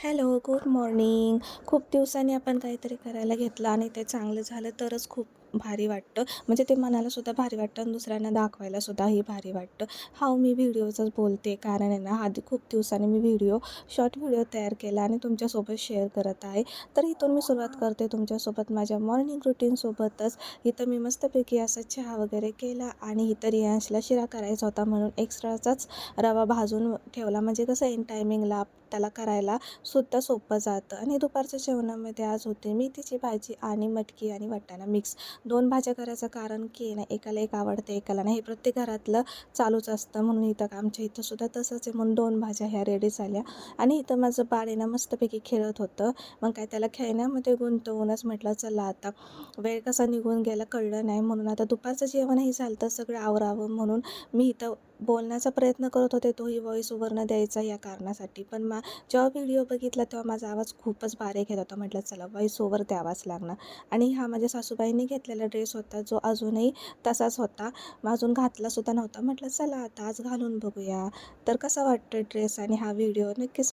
Hello, good morning. खूप दिवसांनी आपण काहीतरी करायला घेतलं आणि ते चांगलं झालं तरच खूप भारी वाटतं. म्हणजे ते मनालासुद्धा भारी वाटतं आणि दुसऱ्यांना दाखवायलासुद्धाही भारी वाटतं. मी व्हिडिओचंच बोलते कारण आहे ना, आधी खूप दिवसांनी मी शॉर्ट व्हिडिओ तयार केला आणि तुमच्यासोबत शेअर करत आहे. तर इथून मी सुरुवात करते तुमच्यासोबत माझ्या मॉर्निंग रुटीनसोबतच. इथं मी मस्तपैकी असा चहा वगैरे केला आणि इथं रियांशला शिरा करायचा होता म्हणून एक्स्ट्राचाच रवा भाजून ठेवला. म्हणजे कसं ऐन टायमिंगला त्याला करायला सुद्धा सोपं जातं. आणि दुपारच्या जेवणामध्ये आज होते मेथीची भाजी आणि मटकी आणि वाटाणा मिक्स. 2 भाज्या करायचं कारण की आहे ना, एकाला एक आवडते, एकाला नाही. हे प्रत्येक घरातलं चालूच असतं. म्हणून इथं आमच्या इथं सुद्धा तसंच आहे. म्हणून 2 भाज्या ह्या रेडी झाल्या. आणि इथं माझं बाळ आहे ना, मस्तपैकी खेळत होतं. मग काय त्याला खेळण्यामध्ये गुंतवूनच म्हटलं चला आता वेळ कसा निघून गेला कळलं नाही. म्हणून आता दुपारचं जेवणही झालं तर सगळं आवरावं म्हणून मी इथं बोलण्याचा प्रयत्न करत होते, तोही व्हॉईस ओव्हर न द्यायचा या कारणासाठी. पण जेव्हा व्हिडिओ बघितला तेव्हा माझा आवाज खूपच बारीक येत होता. म्हटलं चला व्हॉईस ओव्हर द्यावाच लागणार. आणि हा माझ्या सासूबाईंनी घेतलेला ड्रेस होता, जो अजूनही तसाच होता. मग अजून घातलासुद्धा नव्हता. म्हटलं चला आता आज घालून बघूया. तर कसा वाटतो ड्रेस आणि हा व्हिडिओ नक्कीच